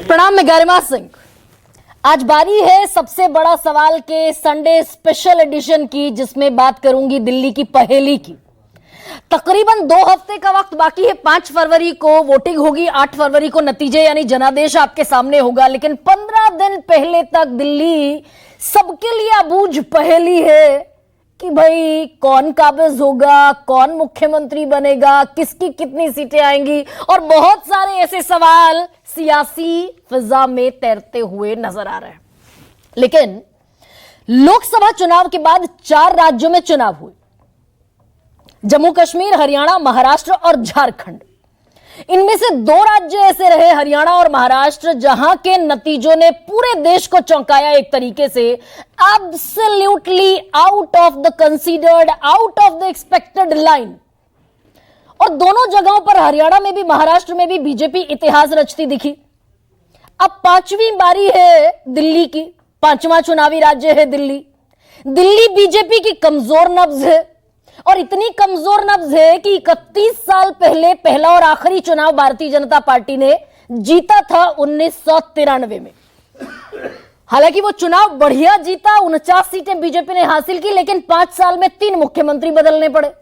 प्रणाम, मैं गरिमा सिंह। आज बारी है सबसे बड़ा सवाल के संडे स्पेशल एडिशन की, जिसमें बात करूंगी दिल्ली की पहेली की। तकरीबन 2 हफ्ते का वक्त बाकी है। 5 फरवरी को वोटिंग होगी, 8 फरवरी को नतीजे यानी जनादेश आपके सामने होगा। लेकिन 15 दिन पहले तक दिल्ली सबके लिए अबूझ पहेली है कि भाई कौन काबिज होगा, कौन मुख्यमंत्री बनेगा, किसकी कितनी सीटें आएंगी, और बहुत सारे ऐसे सवाल सियासी फिजा में तैरते हुए नजर आ रहे हैं। लेकिन लोकसभा चुनाव के बाद 4 राज्यों में चुनाव हुए, जम्मू कश्मीर, हरियाणा, महाराष्ट्र और झारखंड। इनमें से 2 राज्य ऐसे रहे, हरियाणा और महाराष्ट्र, जहां के नतीजों ने पूरे देश को चौंकाया एक तरीके से। Absolutely out of the considered, out of the expected line. और दोनों जगहों पर, हरियाणा में भी महाराष्ट्र में भी, बीजेपी इतिहास रचती दिखी। अब 5वीं बारी है दिल्ली की, 5वां चुनावी राज्य है दिल्ली। दिल्ली बीजेपी की कमजोर नब्ज है, और इतनी कमजोर नब्ज है कि 31 साल पहले पहला और आखिरी चुनाव भारतीय जनता पार्टी ने जीता था 1993 में। हालांकि वो चुनाव बढ़िया जीता, 49 सीटें बीजेपी ने हासिल की, लेकिन 5 साल में 3 मुख्यमंत्री बदलने पड़े।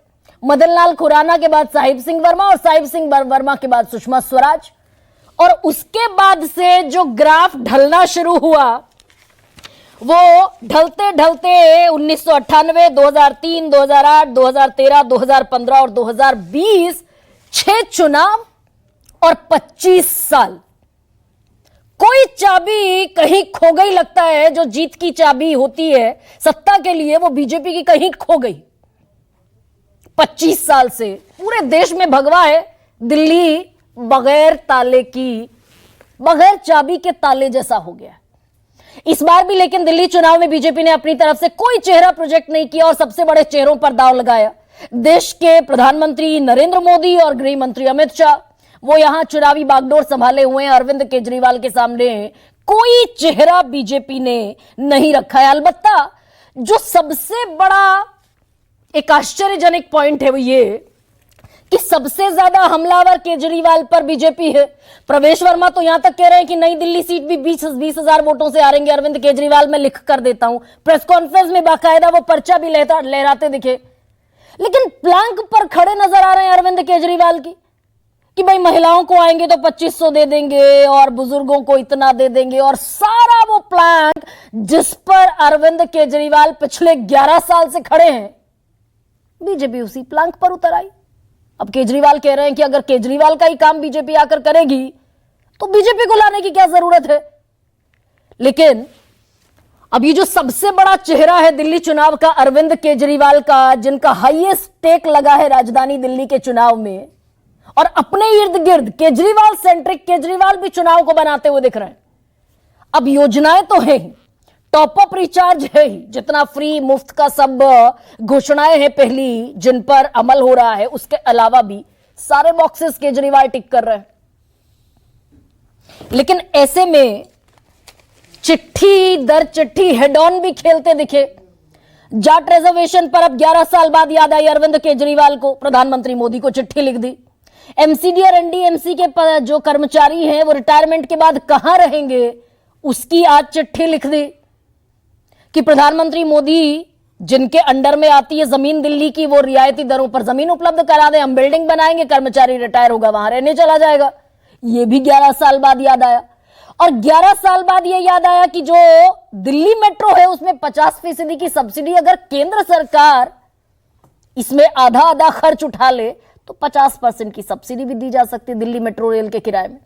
मदन लाल खुराना के बाद साहिब सिंह वर्मा, और साहिब सिंह वर्मा के बाद सुषमा स्वराज। और उसके बाद से जो ग्राफ ढलना शुरू हुआ, वो ढलते ढलते 1998, 2003, 2008, 2013, 2015 और 2020, 6 चुनाव और 25 साल। कोई चाबी कहीं खो गई लगता है। जो जीत की चाबी होती है सत्ता के लिए, वो बीजेपी की कहीं खो गई। 25 साल से पूरे देश में भगवा है। दिल्ली बगैर ताले की, बगैर चाबी के ताले जैसा हो गया इस बार भी। लेकिन दिल्ली चुनाव में बीजेपी ने अपनी तरफ से कोई चेहरा प्रोजेक्ट नहीं किया, और सबसे बड़े चेहरों पर दांव लगाया। देश के प्रधानमंत्री नरेंद्र मोदी और गृह मंत्री अमित शाह, वो यहां चुनावी बागडोर संभाले हुए हैं। अरविंद केजरीवाल के सामने कोई चेहरा बीजेपी ने नहीं रखा है। अलबत्ता जो सबसे बड़ा एक आश्चर्यजनक पॉइंट है वो ये कि सबसे ज्यादा हमलावर केजरीवाल पर बीजेपी है। प्रवेश वर्मा तो यहां तक कह रहे हैं कि नई दिल्ली सीट भी 20,000 वोटों से हारेंगे अरविंद केजरीवाल। मैं लिख कर देता हूं। प्रेस कॉन्फ्रेंस में बाकायदा वो पर्चा भी लहराते दिखे। लेकिन प्लांक पर खड़े नजर आ रहे हैं अरविंद केजरीवाल की कि भाई महिलाओं को आएंगे तो 2500 दे देंगे, और बुजुर्गों को इतना दे देंगे, और सारा वो प्लांक जिस पर अरविंद केजरीवाल पिछले 11 साल से खड़े हैं, बीजेपी उसी प्लांक पर उतर आई। अब केजरीवाल कह रहे हैं कि अगर केजरीवाल का ही काम बीजेपी आकर करेगी तो बीजेपी को लाने की क्या जरूरत है। लेकिन अब ये जो सबसे बड़ा चेहरा है दिल्ली चुनाव का, अरविंद केजरीवाल का, जिनका हाईएस्ट स्टेक लगा है राजधानी दिल्ली के चुनाव में, और अपने इर्द गिर्द केजरीवाल सेंट्रिक, केजरीवाल भी चुनाव को बनाते हुए दिख रहे हैं। अब योजनाएं तो है ही, टॉपअप रिचार्ज है ही, जितना फ्री मुफ्त का सब घोषणाएं हैं पहली, जिन पर अमल हो रहा है, उसके अलावा भी सारे बॉक्सेस केजरीवाल टिक कर रहे हैं। लेकिन ऐसे में चिट्ठी दर चिट्ठी हेड ऑन भी खेलते दिखे। जाट रिजर्वेशन पर अब 11 साल बाद याद आई अरविंद केजरीवाल को। प्रधानमंत्री मोदी को चिट्ठी लिख दी। एमसीडी और एनडीएमसी के जो कर्मचारी हैं वो रिटायरमेंट के बाद कहां रहेंगे, उसकी आज चिट्ठी लिख दी कि प्रधानमंत्री मोदी जिनके अंडर में आती है जमीन दिल्ली की, वो रियायती दरों पर जमीन उपलब्ध करा दें। हम बिल्डिंग बनाएंगे, कर्मचारी रिटायर होगा, वहां रहने चला जाएगा। ये भी 11 साल बाद याद आया। और 11 साल बाद ये याद आया कि जो दिल्ली मेट्रो है उसमें 50% की सब्सिडी अगर केंद्र सरकार इसमें आधा आधा खर्च उठा ले तो 50% की सब्सिडी भी दी जा सकती है दिल्ली मेट्रो रेल के किराए में।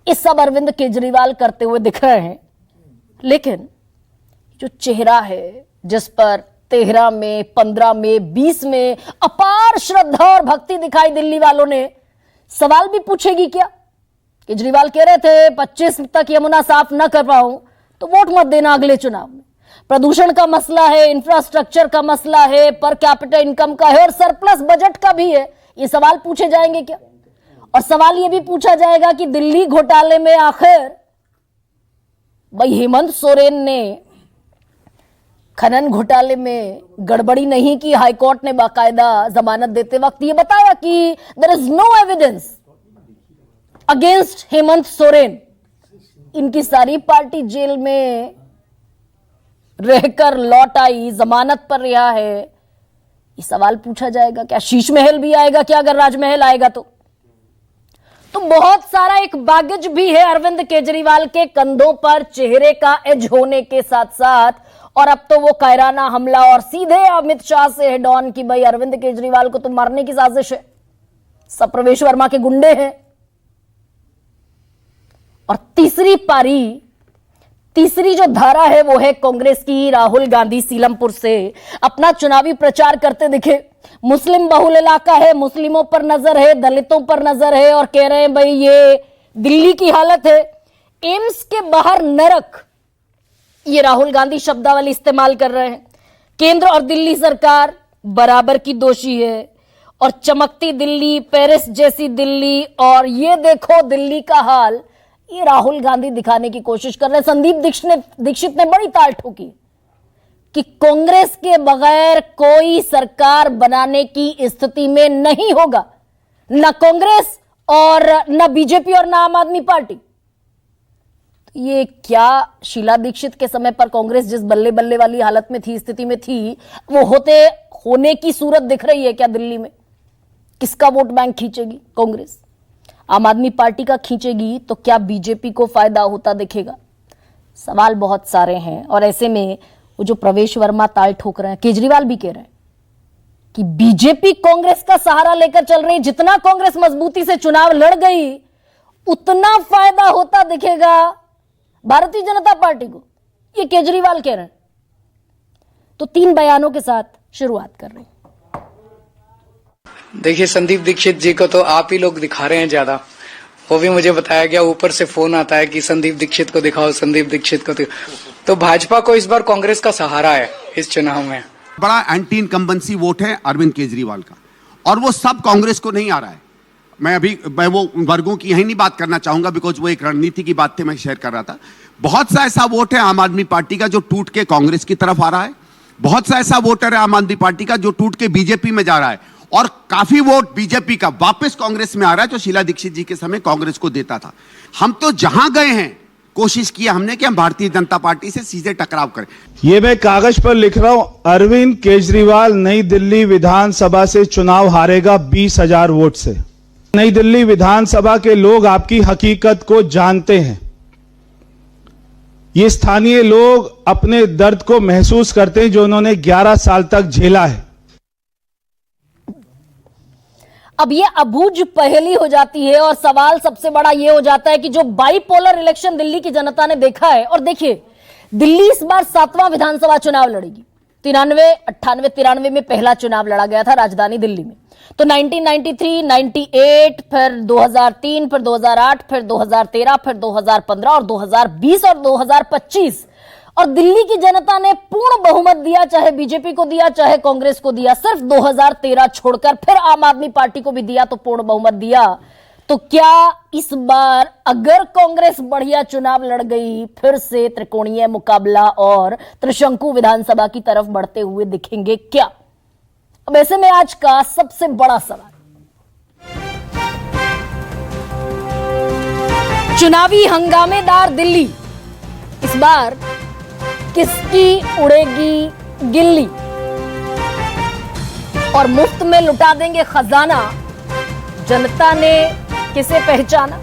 इस सब अरविंद केजरीवाल करते हुए दिख रहे हैं। लेकिन जो चेहरा है जिस पर 13 में, 15 में, 20 में अपार श्रद्धा और भक्ति दिखाई दिल्ली वालों ने, सवाल भी पूछेगी क्या? केजरीवाल कह रहे थे 25 तक यमुना साफ न कर पाऊं तो वोट मत देना अगले चुनाव में। प्रदूषण का मसला है, इंफ्रास्ट्रक्चर का मसला है, पर कैपिटा इनकम का है, और सरप्लस बजट का भी है। ये सवाल पूछे जाएंगे क्या? और सवाल ये भी पूछा जाएगा कि दिल्ली घोटाले में आखिर भाई हेमंत सोरेन ने खनन घोटाले में गड़बड़ी नहीं की। हाईकोर्ट ने बाकायदा जमानत देते वक्त ये बताया कि there is no evidence against Hemant Soren. इनकी सारी पार्टी जेल में रहकर लौट आई, जमानत पर रिहा है। ये सवाल पूछा जाएगा, क्या शीश महल भी आएगा क्या अगर राजमहल आएगा तो बहुत सारा एक बैगेज भी है अरविंद केजरीवाल के कंधों पर, चेहरे का एज होने के साथ साथ। और अब तो वो कायराना हमला और सीधे अमित शाह से हेड ऑन कि भाई अरविंद केजरीवाल को तो मारने की साजिश है, सब प्रवेश वर्मा के गुंडे हैं। और तीसरी जो धारा है वो है कांग्रेस की। राहुल गांधी सीलमपुर से अपना चुनावी प्रचार करते दिखे। मुस्लिम बहुल इलाका है, मुस्लिमों पर नजर है, दलितों पर नजर है, और कह रहे हैं भाई ये दिल्ली की हालत है, एम्स के बाहर नरक। ये राहुल गांधी शब्दावली इस्तेमाल कर रहे हैं। केंद्र और दिल्ली सरकार बराबर की दोषी है, और चमकती दिल्ली, पेरिस जैसी दिल्ली, और ये देखो दिल्ली का हाल, ये राहुल गांधी दिखाने की कोशिश कर रहे हैं। संदीप दीक्षित ने बड़ी ताल ठोकी कि कांग्रेस के बगैर कोई सरकार बनाने की स्थिति में नहीं होगा, न कांग्रेस और न बीजेपी और न आम आदमी पार्टी। ये क्या शीला दीक्षित के समय पर कांग्रेस जिस बल्ले बल्ले वाली हालत में थी, स्थिति में थी, वो होने की सूरत दिख रही है क्या दिल्ली में? किसका वोट बैंक खींचेगी कांग्रेस? आम आदमी पार्टी का खींचेगी तो क्या बीजेपी को फायदा होता दिखेगा? सवाल बहुत सारे हैं। और ऐसे में वो जो प्रवेश वर्मा ताल ठोक रहे हैं, केजरीवाल भी कह रहे हैं कि बीजेपी कांग्रेस का सहारा लेकर चल रही, जितना कांग्रेस मजबूती से चुनाव लड़ गई उतना फायदा होता दिखेगा भारतीय जनता पार्टी को, ये केजरीवाल कह रहे हैं। तो 3 बयानों के साथ शुरुआत कर रहे हैं। देखिए, संदीप दीक्षित जी को तो आप ही लोग दिखा रहे हैं ज्यादा। वो भी मुझे बताया गया, ऊपर से फोन आता है कि संदीप दीक्षित को दिखाओ, संदीप दीक्षित को दिखाओ। तो भाजपा को इस बार कांग्रेस का सहारा है इस चुनाव में। बड़ा एंटी इनकम्बेंसी वोट है अरविंद केजरीवाल का, और वो सब कांग्रेस को नहीं आ रहा है। मैं वो वर्गों की यही नहीं बात करना चाहूंगा, बिकॉज वो एक रणनीति की बात थी, मैं शेयर कर रहा था। बहुत सा ऐसा वोट है आम आदमी पार्टी का जो टूट के कांग्रेस की तरफ आ रहा है। बहुत सा ऐसा वोटर है आम आदमी पार्टी का जो टूट के बीजेपी में जा रहा है, और काफी वोट बीजेपी का वापस कांग्रेस में आ रहा है, जो शीला दीक्षित जी के समय कांग्रेस को देता था। हम तो जहां गए हैं कोशिश किया हमने कि हम भारतीय जनता पार्टी से सीधे टकराव करें। ये मैं कागज पर लिख रहा हूं, अरविंद केजरीवाल नई दिल्ली विधानसभा से चुनाव हारेगा 20,000 वोट से। नई दिल्ली विधानसभा के लोग आपकी हकीकत को जानते हैं। ये स्थानीय लोग अपने दर्द को महसूस करते हैं जो उन्होंने 11 साल तक झेला है। अब ये अबूझ पहेली हो जाती है, और सवाल सबसे बड़ा ये हो जाता है कि जो बाइपोलर इलेक्शन दिल्ली की जनता ने देखा है, और देखिए दिल्ली इस बार 7वां विधानसभा चुनाव लड़ेगी। 93, 98, 93 में पहला चुनाव लड़ा गया था राजधानी दिल्ली में। तो 1993, 98, फिर 2003, फिर 2008, फिर 2013, फिर 2015 और 2020 और 2025। और दिल्ली की जनता ने पूर्ण बहुमत दिया, चाहे बीजेपी को दिया चाहे कांग्रेस को दिया। सिर्फ 2013 छोड़कर फिर आम आदमी पार्टी को भी दिया तो पूर्ण बहुमत दिया। तो क्या इस बार अगर कांग्रेस बढ़िया चुनाव लड़ गई, फिर से त्रिकोणीय मुकाबला और त्रिशंकु विधानसभा की तरफ बढ़ते हुए दिखेंगे क्या? अब ऐसे में आज का सबसे बड़ा सवाल, चुनावी हंगामेदार दिल्ली, इस बार किसकी उड़ेगी गिल्ली और मुफ्त में लुटा देंगे खजाना? जनता ने किसे पहचाना?